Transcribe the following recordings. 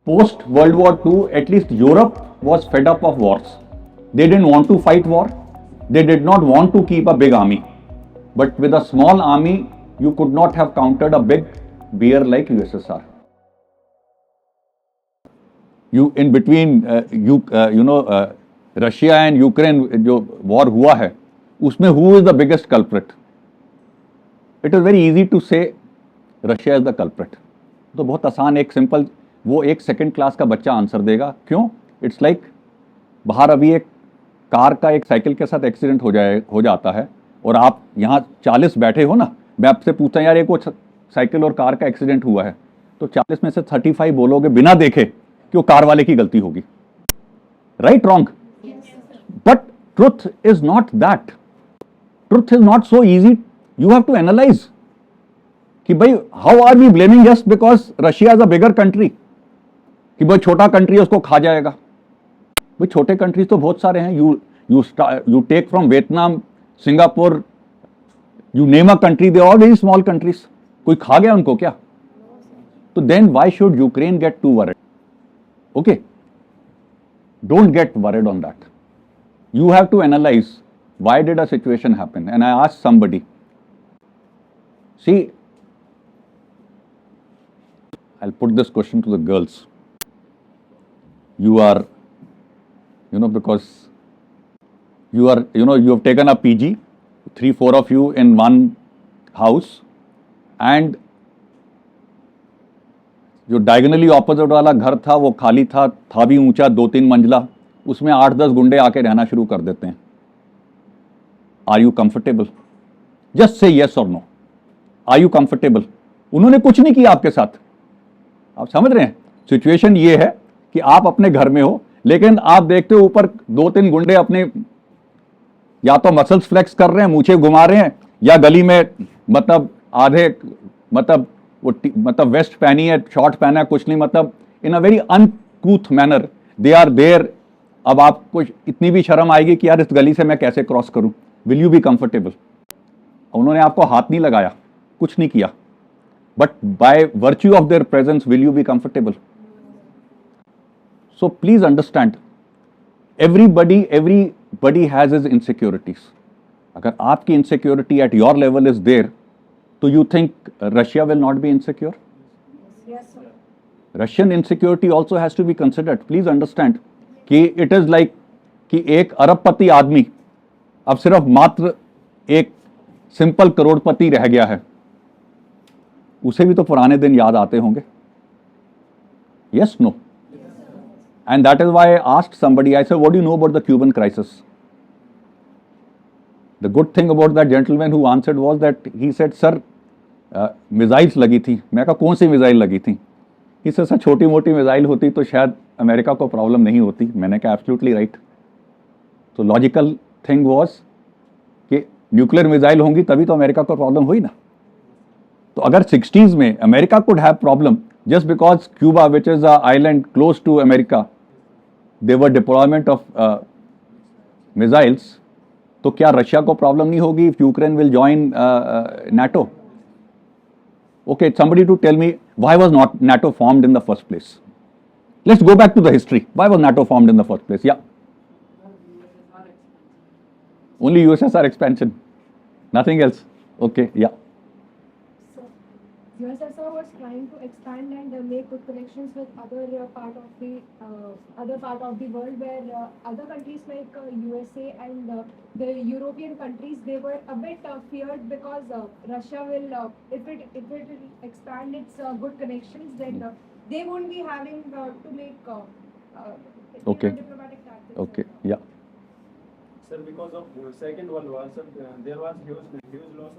Post World War II, at least Europe was fed up of wars. They didn't want to fight war. They did not want to keep a big army. But with a small army, you could not have countered a big bear like USSR. You in between Russia and Ukraine जो war हुआ है, उसमें who is the biggest culprit? It is very easy to say Russia is the culprit. तो बहुत आसान एक simple वो एक सेकंड क्लास का बच्चा आंसर देगा. क्यों? इट्स लाइक बाहर अभी एक कार का एक साइकिल के साथ एक्सीडेंट हो जाता है और आप यहाँ 40 बैठे हो ना, मैं आपसे पूछता यार एक वो साइकिल और कार का एक्सीडेंट हुआ है, तो 40 में से 35 बोलोगे बिना देखे कि वो कार वाले की गलती होगी. Right? Wrong? But truth is not that. Truth is not so easy. You have to analyse कि भाई how are we blaming just because Russia is a bigger country, कि भाई छोटा कंट्री है उसको खा जाएगा. भाई छोटे कंट्रीज तो बहुत सारे हैं. You take from Vietnam, Singapore, you name a country, they are very small countries. कोई खा गया उनको क्या? तो then why should Ukraine get to worried? Okay, don't get worried on that. You have to analyze why did a situation happen. And I asked somebody, see, I'll put this question to the girls. You are, because you are, you have taken a PG, 3-4 of you in one house, and जो diagonally opposite वाला घर था वो खाली था भी ऊंचा 2-3 मंजिला, उसमें 8-10 गुंडे आके रहना शुरू कर देते हैं. Are you comfortable? Just say yes और नो. Are you comfortable? उन्होंने कुछ नहीं किया आपके साथ. आप समझ रहे हैं? सिचुएशन ये है कि आप अपने घर में हो, लेकिन आप देखते हो ऊपर 2-3 गुंडे अपने या तो मसल्स फ्लेक्स कर रहे हैं, मूछे घुमा रहे हैं, या गली में आधे वेस्ट पहनी है, शॉर्ट पहना है, कुछ नहीं, in a very uncouth manner they are there. अब आपको इतनी भी शर्म आएगी कि यार इस गली से मैं कैसे क्रॉस करूं? Will you be comfortable? उन्होंने आपको हाथ नहीं लगाया, कुछ नहीं किया, but by virtue of their presence will you be comfortable? So please understand, everybody has his insecurities. अगर आपकी insecurity at your level is there, तो you think Russia will not be insecure? Russian insecurity also has to be considered. Please understand कि it is like कि एक अरबपति आदमी अब सिर्फ मात्र एक सिंपल करोड़पति रह गया है. उसे भी तो पुराने दिन याद आते होंगे. Yes? No? And that is why I asked somebody, I said what do you know about the Cuban crisis? The good thing about that gentleman who answered was that he said sir missiles लगी थी. मैं कहा कौन सी missile लगी थी? इससे sir छोटी मोटी मिसाइल होती तो शायद अमेरिका को प्रॉब्लम नहीं होती. मैंने कहा एब्सोल्युटली राइट. तो लॉजिकल थिंग वाज कि न्यूक्लियर मिसाइल होंगी तभी तो अमेरिका को प्रॉब्लम हुई ना. तो अगर 60s में America could have problem just because Cuba which is a island close to America their deployment of missiles, तो क्या रशिया को प्रॉब्लम नहीं होगी if Ukraine will join NATO? Okay, somebody to tell me why was not NATO formed in the first place? Let's go back to the history. Why was NATO formed in the first place? Yeah. Only USSR expansion. Nothing else. Okay, yeah. So, USSR was trying to expand and make good connections with other part of the world, where other countries like USA and the European countries, they were a bit feared because Russia will, if it expand its good connections, then they won't be having to make Okay. diplomatic tactics. Okay, yeah. Sir, because of Second World War, sir, there was huge loss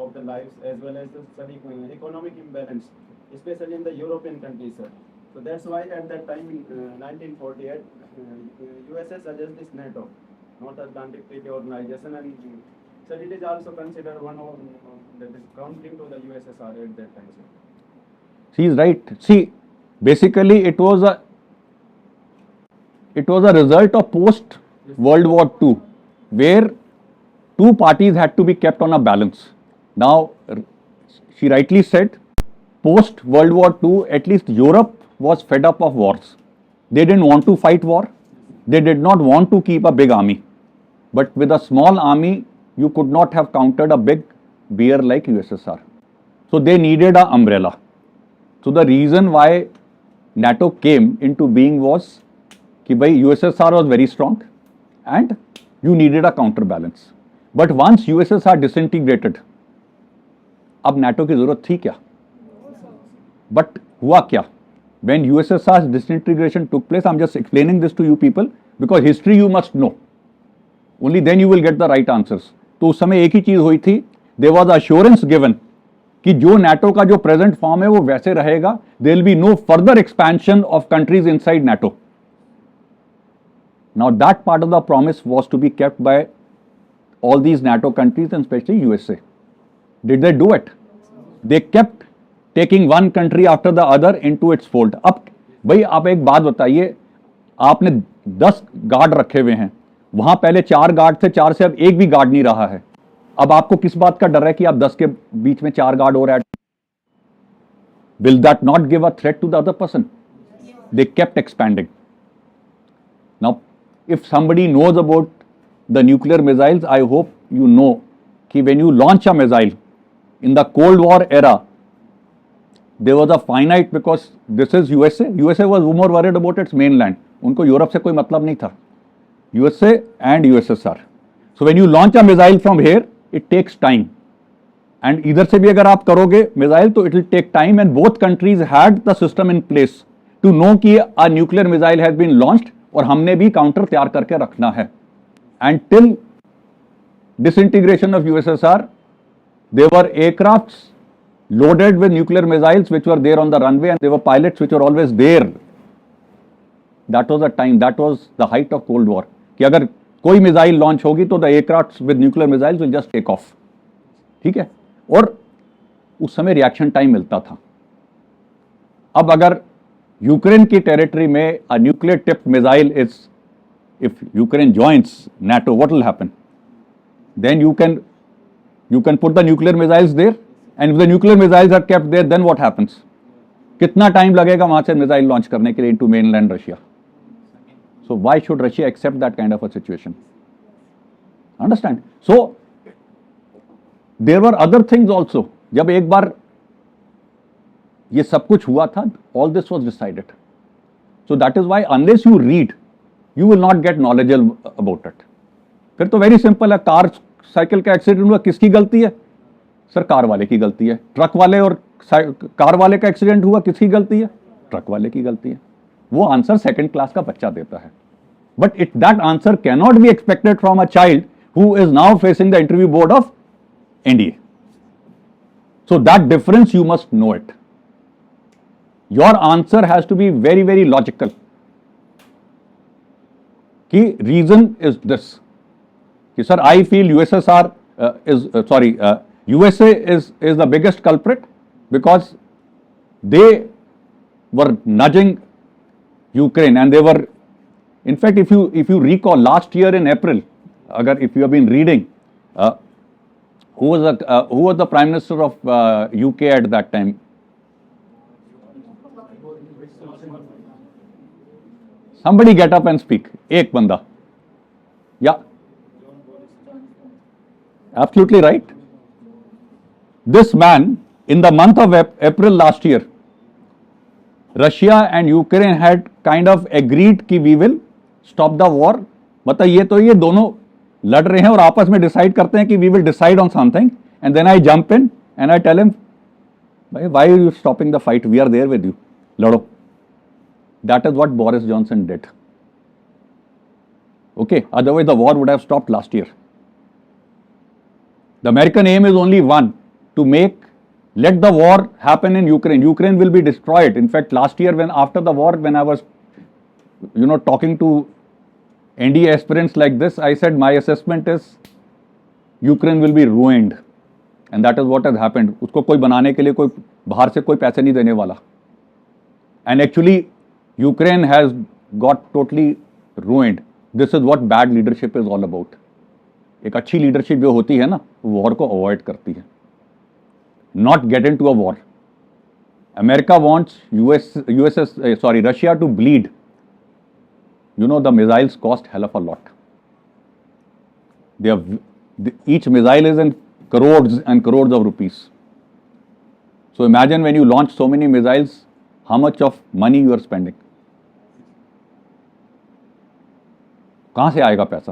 of the lives as well as the economic imbalance, especially in the European countries, sir. So that's why at that time in 1948, USA suggested this NATO, North Atlantic Treaty Organization, and sir, it is also considered one of that is countering to the USSR at that time, sir. She is right. See, basically it was a result of post World War II, where two parties had to be kept on a balance. Now, she rightly said, post World War II, at least Europe was fed up of wars. They didn't want to fight war. They did not want to keep a big army. But with a small army, you could not have countered a big bear like USSR. So they needed an umbrella. So the reason why NATO came into being was कि भाई USSR was very strong and you needed a counterbalance. But once USSR disintegrated, अब NATO की जरूरत थी क्या? But हुआ क्या? When USSR's disintegration took place, I'm just explaining this to you people because history you must know. Only then you will get the right answers. तो उस समय एक ही चीज हुई थी, there was assurance given कि जो NATO का जो present form है वो वैसे रहेगा, there will be no further expansion of countries inside NATO. Now that part of the promise was to be kept by all these NATO countries and especially USA. Did they do it? They kept taking one country after the other into its fold. अब भाई आप एक बात बताइए, आपने 10 guard रखे हुए हैं, वहां पहले 4 गार्ड थे, 4 से अब एक भी गार्ड नहीं रहा है. अब आपको किस बात का डर है कि आप 10 के बीच में 4 गार्ड और add? Will that not give a threat to the other person? They kept expanding. Now, if somebody knows about the nuclear missiles, I hope you know कि when you launch a missile in the Cold War era, there was a finite because this is USA. USA was more worried about its mainland. उनको Europe से कोई मतलब नहीं था. USA and USSR. So when you launch a missile from here, it takes time. And इधर से भी अगर आप करोगे मिसाइल तो it will take time and both countries had the system in place to know कि a nuclear missile has been launched और हमने भी काउंटर तैयार करके रखना है. And till disintegration of USSR, there were aircrafts loaded with nuclear missiles which were there on the runway and there were pilots which were always there. That was the time, that was the height of Cold War. कि अगर कोई missile launch होगी तो the aircraft with nuclear missiles will just take off. ठीक है, और उस समय रिएक्शन टाइम मिलता था. अब अगर यूक्रेन की टेरिटरी में a nuclear tipped missile is, if Ukraine joins NATO, what will happen? Then you can put the nuclear missiles there, and if the nuclear missiles are kept there, then what happens? कितना time लगेगा वहां से missile launch करने के लिए into mainland Russia? So why should Russia accept that kind of a situation? Understand? So there were other things also. जब एक बार ये सब कुछ हुआ था, all this was decided. So that is why unless you read, you will not get knowledgeable about it. फिर तो very simple है, कार साइकिल का एक्सीडेंट हुआ, किसकी गलती है? सर कार वाले की गलती है. ट्रक वाले और कार वाले का एक्सीडेंट हुआ, किसकी गलती है? ट्रक वाले की गलती है. वो आंसर सेकंड क्लास का बच्चा देता है. But it that answer can not be expected from a child who is now facing the interview board of NDA. So that difference you must know it. Your answer has to be very, very logical. Ki reason is this. Ki sir, I feel USSR USA is the biggest culprit because they were nudging Ukraine and they were, in fact, if you recall last year in April, if you have been reading, who was the Prime Minister of UK at that time? Somebody get up and speak. एक बंदा. Yeah. Absolutely right. This man, in the month of April last year, Russia and Ukraine had kind of agreed कि we will stop the war. मतलब ये दोनों लड़ रहे हैं और आपस में डिसाइड करते हैं कि we will decide on something and then I jump in and I tell him, भाई why are you stopping the fight, we are there with you, लड़ो. That is what Boris Johnson did. Okay, otherwise the war would have stopped last year. The American aim is only one, to make let the war happen in Ukraine. Ukraine will be destroyed. In fact, last year when after the war, when I was talking to NDA aspirants like this, I said my assessment is Ukraine will be ruined, and that is what has happened. उसको कोई बनाने के लिए कोई बाहर से कोई पैसे नहीं देने वाला. And actually Ukraine has got totally ruined. This is what bad leadership is all about. एक अच्छी लीडरशिप जो होती है ना, वॉर को अवॉइड करती है, not get into a war. America wants Russia to bleed. You know, the missiles cost hell of a lot. Each missile is in crores and crores of rupees. So imagine when you launch so many missiles, how much of money you are spending. कहाँ से आएगा पैसा?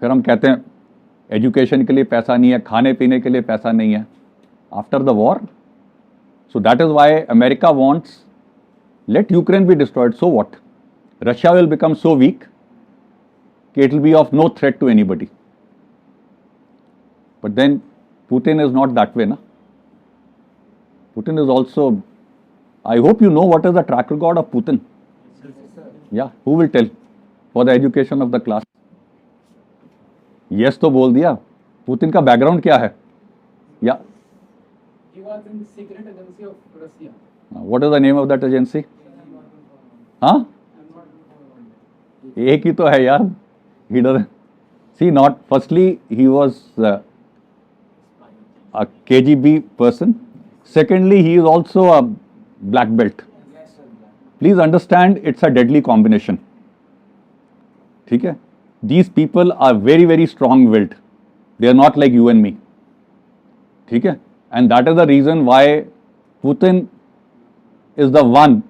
फिर हम कहते हैं education के लिए पैसा नहीं है, खाने पीने के लिए पैसा नहीं है. After the war, so that is why America wants, let Ukraine be destroyed, so what? Russia will become so weak that it will be of no threat to anybody. But then Putin is not that way, na? Putin is also, I hope you know what is the track record of Putin. Yeah, who will tell? For the education of the class. Yes तो बोल दिया. Putin का background क्या है? या He was in the secret agency of Russia. What is the name of that agency? हाँ, एक ही तो है यार. He doesn't. See, not firstly he was a KGB person. Secondly, he is also a black belt. Please understand, it's a deadly combination. ठीक है? These people are very, very strong-willed. They are not like you and me. ठीक है? And that is the reason why Putin is the one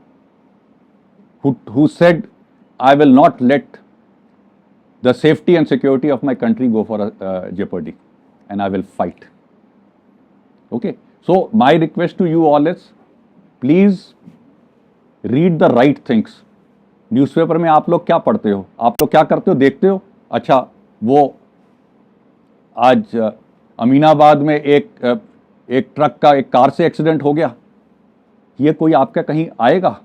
who said, I will not let the safety and security of my country go for a jeopardy, and I will fight. Okay? So my request to you all is, please read the right things. Newspaper में आप लोग क्या पढ़ते हो? आप लोग क्या करते हो? देखते हो? अच्छा, वो आज अमीनाबाद में एक ट्रक का एक कार से एक्सीडेंट हो गया. ये कोई आपका कहीं आएगा?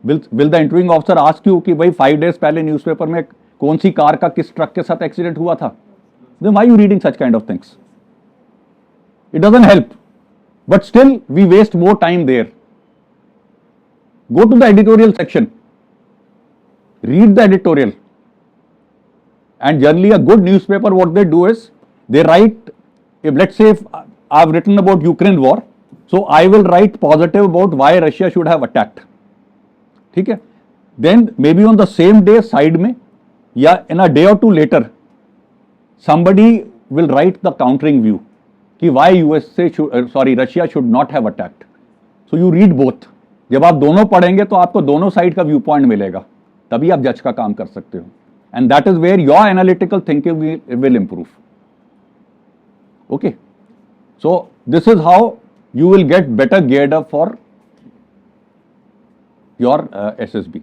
Will the interviewing officer ask you कि भाई 5 डेज पहले न्यूज़पेपर में कौन सी कार का किस ट्रक के साथ एक्सीडेंट हुआ था? Then why you reading such kind of things? It doesn't help. But still, we waste more time there. Go to the editorial section. Read the editorial. And generally, a good newspaper, what they do is, they write, if let's say if I've written about Ukraine war, so I will write positive about why Russia should have attacked. ठीक है? Then maybe on the same day, side में, या in a day or two later, somebody will write the countering view कि why Russia should not have attacked. So you read both. जब आप दोनों पढ़ेंगे तो आपको दोनों साइड का व्यू पॉइंट मिलेगा, तभी आप जज का काम कर सकते हो. And that is where your analytical thinking will improve. Okay. So this is how you will get better geared up for your SSB.